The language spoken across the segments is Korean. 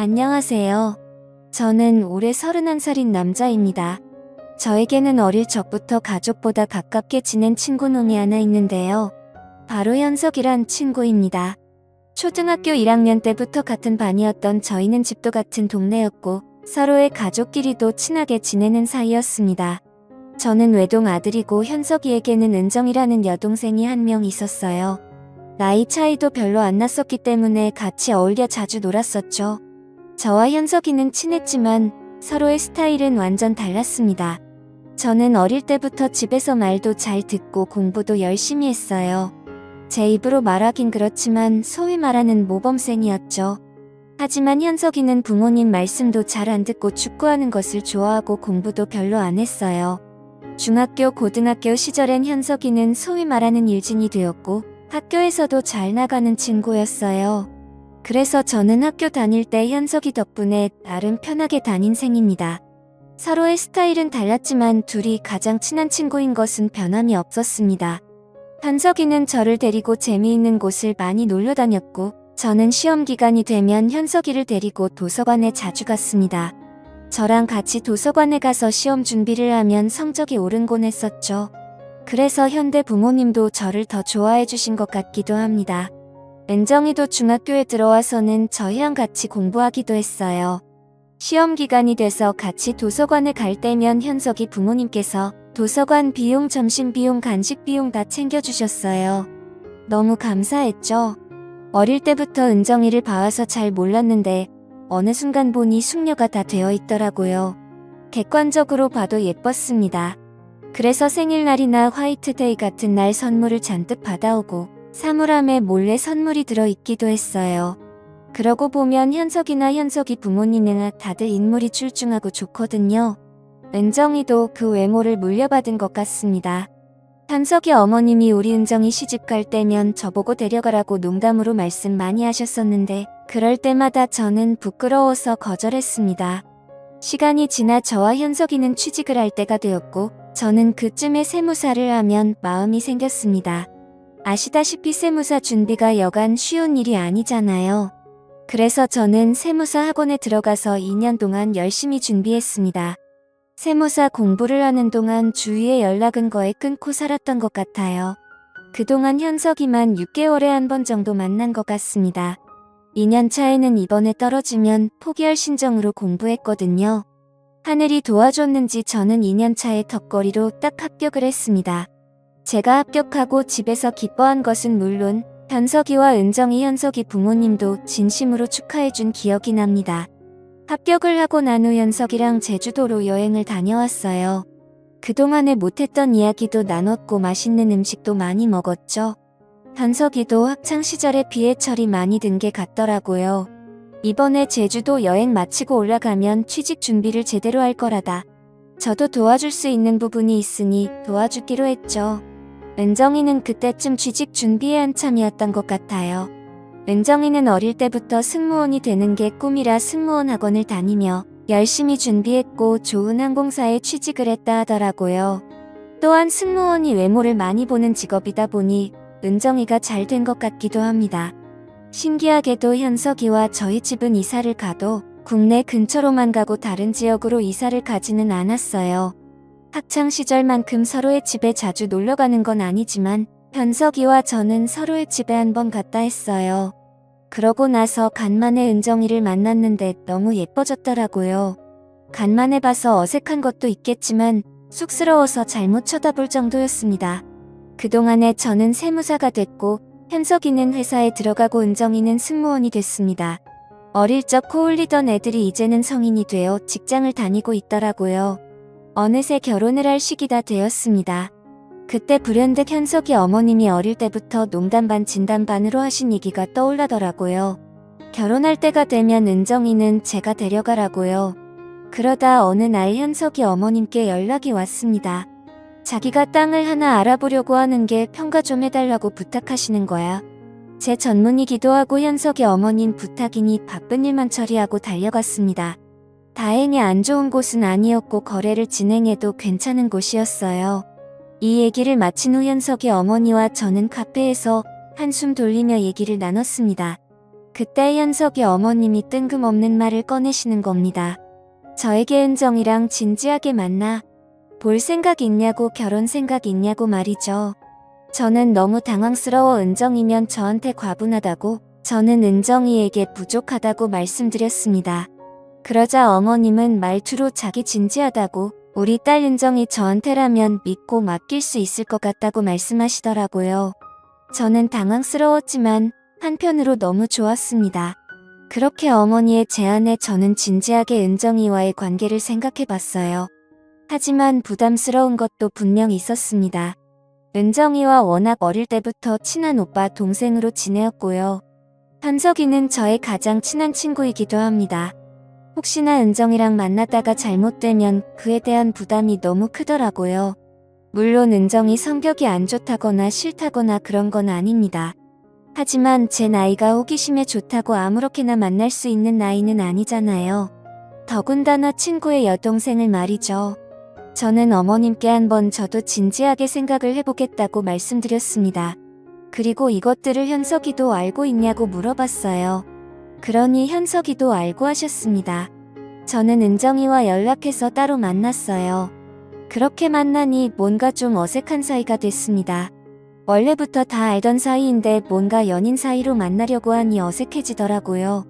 안녕하세요. 저는 올해 31살인 남자입니다. 저에게는 어릴 적부터 가족보다 가깝게 지낸 친구 놈이 하나 있는데요. 바로 현석이란 친구입니다. 초등학교 1학년 때부터 같은 반이었던 저희는 집도 같은 동네였고 서로의 가족끼리도 친하게 지내는 사이였습니다. 저는 외동 아들이고 현석이에게는 은정이라는 여동생이 한 명 있었어요. 나이 차이도 별로 안 났었기 때문에 같이 어울려 자주 놀았었죠. 저와 현석이는 친했지만 서로의 스타일은 완전 달랐습니다. 저는 어릴 때부터 집에서 말도 잘 듣고 공부도 열심히 했어요. 제 입으로 말하긴 그렇지만 소위 말하는 모범생이었죠. 하지만 현석이는 부모님 말씀도 잘 안 듣고 축구하는 것을 좋아하고 공부도 별로 안 했어요. 중학교, 고등학교 시절엔 현석이는 소위 말하는 일진이 되었고 학교에서도 잘 나가는 친구였어요. 그래서 저는 학교 다닐 때 현석이 덕분에 나름 편하게 다닌 셈입니다. 서로의 스타일은 달랐지만 둘이 가장 친한 친구인 것은 변함이 없었습니다. 현석이는 저를 데리고 재미있는 곳을 많이 놀러 다녔고 저는 시험 기간이 되면 현석이를 데리고 도서관에 자주 갔습니다. 저랑 같이 도서관에 가서 시험 준비를 하면 성적이 오르곤 했었죠. 그래서 현대 부모님도 저를 더 좋아해 주신 것 같기도 합니다. 은정이도 중학교에 들어와서는 저희랑 같이 공부하기도 했어요. 시험 기간이 돼서 같이 도서관에 갈 때면 현석이 부모님께서 도서관 비용, 점심 비용, 간식 비용 다 챙겨주셨어요. 너무 감사했죠. 어릴 때부터 은정이를 봐와서 잘 몰랐는데 어느 순간 보니 숙녀가 다 되어 있더라고요. 객관적으로 봐도 예뻤습니다. 그래서 생일날이나 화이트데이 같은 날 선물을 잔뜩 받아오고 사물함에 몰래 선물이 들어있기도 했어요. 그러고 보면 현석이나 현석이 부모님은 다들 인물이 출중하고 좋거든요. 은정이도 그 외모를 물려받은 것 같습니다. 현석이 어머님이 우리 은정이 시집갈 때면 저보고 데려가라고 농담으로 말씀 많이 하셨었는데 그럴 때마다 저는 부끄러워서 거절했습니다. 시간이 지나 저와 현석이는 취직을 할 때가 되었고 저는 그쯤에 세무사를 하면 마음이 생겼습니다. 아시다시피 세무사 준비가 여간 쉬운 일이 아니잖아요. 그래서 저는 세무사 학원에 들어가서 2년 동안 열심히 준비했습니다. 세무사 공부를 하는 동안 주위의 연락은 거의 끊고 살았던 것 같아요. 그동안 현석이만 6개월에 한 번 정도 만난 것 같습니다. 2년 차에는 이번에 떨어지면 포기할 심정으로 공부했거든요. 하늘이 도와줬는지 저는 2년 차에 턱걸이로 딱 합격을 했습니다. 제가 합격하고 집에서 기뻐한 것은 물론 현석이와 은정이 현석이 부모님도 진심으로 축하해준 기억이 납니다. 합격을 하고 난 후 현석이랑 제주도로 여행을 다녀왔어요. 그동안에 못했던 이야기도 나눴고 맛있는 음식도 많이 먹었죠. 현석이도 학창시절에 비해철이 많이 든 게 같더라고요. 이번에 제주도 여행 마치고 올라가면 취직 준비를 제대로 할 거라다. 저도 도와줄 수 있는 부분이 있으니 도와주기로 했죠. 은정이는 그때쯤 취직 준비에 한참이었던 것 같아요. 은정이는 어릴 때부터 승무원이 되는 게 꿈이라 승무원 학원을 다니며 열심히 준비했고 좋은 항공사에 취직을 했다 하더라고요. 또한 승무원이 외모를 많이 보는 직업이다 보니 은정이가 잘 된 것 같기도 합니다. 신기하게도 현석이와 저희 집은 이사를 가도 국내 근처로만 가고 다른 지역으로 이사를 가지는 않았어요. 학창시절만큼 서로의 집에 자주 놀러가는 건 아니지만 현석이와 저는 서로의 집에 한번 갔다 했어요. 그러고 나서 간만에 은정이를 만났는데 너무 예뻐졌더라고요. 간만에 봐서 어색한 것도 있겠지만 쑥스러워서 잘못 쳐다볼 정도였습니다. 그동안에 저는 세무사가 됐고 현석이는 회사에 들어가고 은정이는 승무원이 됐습니다. 어릴 적 코올리던 애들이 이제는 성인이 되어 직장을 다니고 있더라고요. 어느새 결혼을 할 시기가 되었습니다. 그때 불현듯 현석이 어머님이 어릴 때부터 농담 반 진담 반으로 하신 얘기가 떠올라더라고요. 결혼할 때가 되면 은정이는 제가 데려가라고요. 그러다 어느 날 현석이 어머님께 연락이 왔습니다. 자기가 땅을 하나 알아보려고 하는 게 평가 좀 해달라고 부탁하시는 거야. 제 전문이기도 하고 현석이 어머님 부탁이니 바쁜 일만 처리하고 달려갔습니다. 다행히 안 좋은 곳은 아니었고 거래를 진행해도 괜찮은 곳이었어요. 이 얘기를 마친 후 현석이 어머니와 저는 카페에서 한숨 돌리며 얘기를 나눴습니다. 그때 현석이 어머님이 뜬금없는 말을 꺼내시는 겁니다. 저에게 은정이랑 진지하게 만나 볼 생각 있냐고, 결혼 생각 있냐고 말이죠. 저는 너무 당황스러워 은정이면 저한테 과분하다고, 저는 은정이에게 부족하다고 말씀드렸습니다. 그러자 어머님은 말투로 자기 진지하다고, 우리 딸 은정이 저한테라면 믿고 맡길 수 있을 것 같다고 말씀하시더라고요. 저는 당황스러웠지만 한편으로 너무 좋았습니다. 그렇게 어머니의 제안에 저는 진지하게 은정이와의 관계를 생각해봤어요. 하지만 부담스러운 것도 분명 있었습니다. 은정이와 워낙 어릴 때부터 친한 오빠 동생으로 지내었고요. 현석이는 저의 가장 친한 친구이기도 합니다. 혹시나 은정이랑 만났다가 잘못되면 그에 대한 부담이 너무 크더라고요. 물론 은정이 성격이 안 좋다거나 싫다거나 그런 건 아닙니다. 하지만 제 나이가 호기심에 좋다고 아무렇게나 만날 수 있는 나이는 아니잖아요. 더군다나 친구의 여동생을 말이죠. 저는 어머님께 한번 저도 진지하게 생각을 해보겠다고 말씀드렸습니다. 그리고 이것들을 현석이도 알고 있냐고 물어봤어요. 그러니 현석이도 알고 하셨습니다. 저는 은정이와 연락해서 따로 만났어요. 그렇게 만나니 뭔가 좀 어색한 사이가 됐습니다. 원래부터 다 알던 사이인데 뭔가 연인 사이로 만나려고 하니 어색해지더라고요.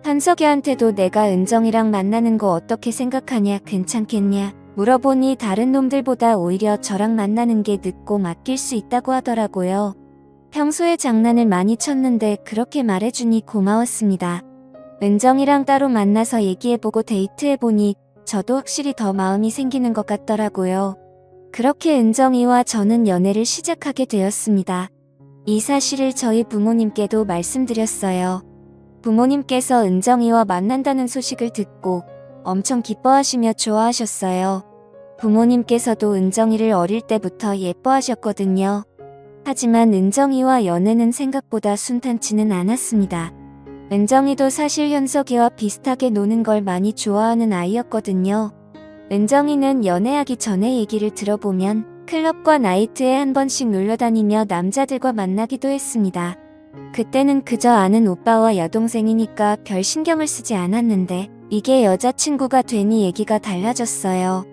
현석이한테도 내가 은정이랑 만나는 거 어떻게 생각하냐, 괜찮겠냐 물어보니 다른 놈들보다 오히려 저랑 만나는 게 늦고 맡길 수 있다고 하더라고요. 평소에 장난을 많이 쳤는데 그렇게 말해주니 고마웠습니다. 은정이랑 따로 만나서 얘기해보고 데이트해보니 저도 확실히 더 마음이 생기는 것 같더라고요. 그렇게 은정이와 저는 연애를 시작하게 되었습니다. 이 사실을 저희 부모님께도 말씀드렸어요. 부모님께서 은정이와 만난다는 소식을 듣고 엄청 기뻐하시며 좋아하셨어요. 부모님께서도 은정이를 어릴 때부터 예뻐하셨거든요. 하지만 은정이와 연애는 생각보다 순탄치는 않았습니다. 은정이도 사실 현석이와 비슷하게 노는 걸 많이 좋아하는 아이였거든요. 은정이는 연애하기 전에 얘기를 들어보면 클럽과 나이트에 한 번씩 놀러다니며 남자들과 만나기도 했습니다. 그때는 그저 아는 오빠와 여동생이니까 별 신경을 쓰지 않았는데 이게 여자친구가 되니 얘기가 달라졌어요.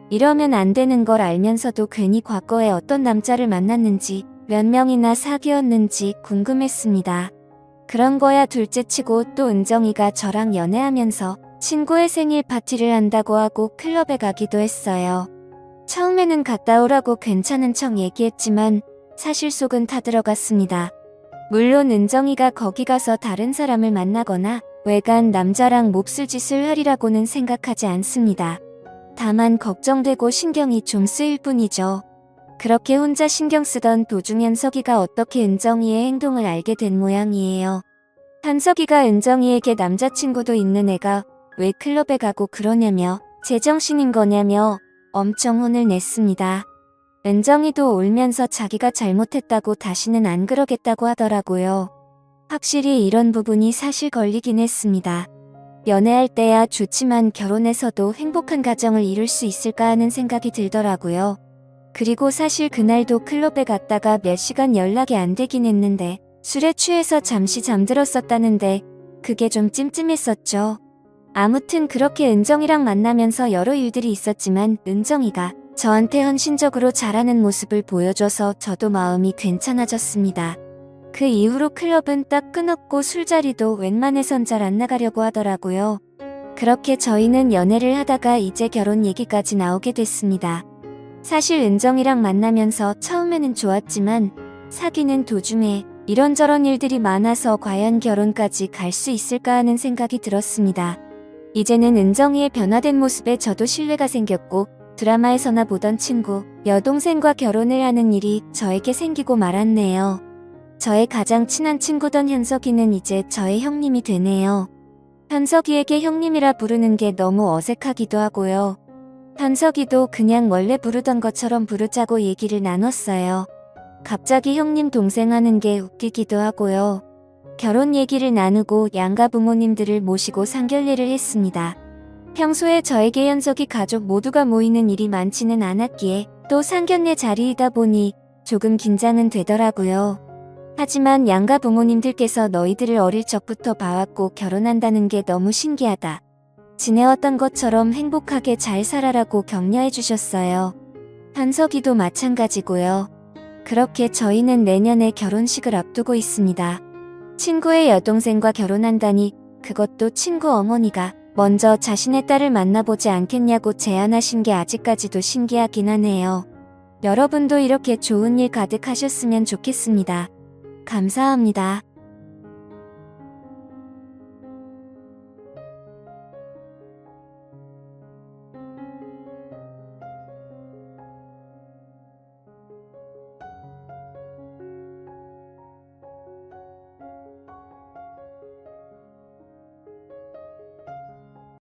이러면 안 되는 걸 알면서도 괜히 과거에 어떤 남자를 만났는지 몇 명이나 사귀었는지 궁금했습니다. 그런 거야 둘째치고 또 은정이가 저랑 연애하면서 친구의 생일 파티를 한다고 하고 클럽에 가기도 했어요. 처음에는 갔다 오라고 괜찮은 척 얘기했지만 사실 속은 타들어갔습니다. 물론 은정이가 거기 가서 다른 사람을 만나거나 외간 남자랑 몹쓸 짓을 하리라고는 생각하지 않습니다. 다만 걱정되고 신경이 좀 쓰일 뿐이죠. 그렇게 혼자 신경 쓰던 도중 현석이가 어떻게 은정이의 행동을 알게 된 모양이에요. 현석이가 은정이에게 남자친구도 있는 애가 왜 클럽에 가고 그러냐며 제정신인 거냐며 엄청 혼을 냈습니다. 은정이도 울면서 자기가 잘못했다고 다시는 안 그러겠다고 하더라고요. 확실히 이런 부분이 사실 걸리긴 했습니다. 연애할 때야 좋지만 결혼해서도 행복한 가정을 이룰 수 있을까 하는 생각이 들더라고요. 그리고 사실 그날도 클럽에 갔다가 몇 시간 연락이 안 되긴 했는데 술에 취해서 잠시 잠들었었다는데 그게 좀 찜찜했었죠. 아무튼 그렇게 은정이랑 만나면서 여러 일들이 있었지만 은정이가 저한테 헌신적으로 잘하는 모습을 보여줘서 저도 마음이 괜찮아졌습니다. 그 이후로 클럽은 딱 끊었고 술자리도 웬만해선 잘 안 나가려고 하더라고요. 그렇게 저희는 연애를 하다가 이제 결혼 얘기까지 나오게 됐습니다. 사실 은정이랑 만나면서 처음에는 좋았지만 사귀는 도중에 이런저런 일들이 많아서 과연 결혼까지 갈 수 있을까 하는 생각이 들었습니다. 이제는 은정이의 변화된 모습에 저도 신뢰가 생겼고 드라마에서나 보던 친구, 여동생과 결혼을 하는 일이 저에게 생기고 말았네요. 저의 가장 친한 친구던 현석이는 이제 저의 형님이 되네요. 현석이에게 형님이라 부르는 게 너무 어색하기도 하고요. 현석이도 그냥 원래 부르던 것처럼 부르자고 얘기를 나눴어요. 갑자기 형님 동생 하는 게 웃기기도 하고요. 결혼 얘기를 나누고 양가 부모님들을 모시고 상견례를 했습니다. 평소에 저에게 현석이 가족 모두가 모이는 일이 많지는 않았기에 또 상견례 자리이다 보니 조금 긴장은 되더라고요. 하지만 양가 부모님들께서 너희들을 어릴 적부터 봐왔고 결혼한다는 게 너무 신기하다. 지내왔던 것처럼 행복하게 잘 살아라고 격려해 주셨어요. 현석이도 마찬가지고요. 그렇게 저희는 내년에 결혼식을 앞두고 있습니다. 친구의 여동생과 결혼한다니, 그것도 친구 어머니가 먼저 자신의 딸을 만나보지 않겠냐고 제안하신 게 아직까지도 신기하긴 하네요. 여러분도 이렇게 좋은 일 가득하셨으면 좋겠습니다. 감사합니다.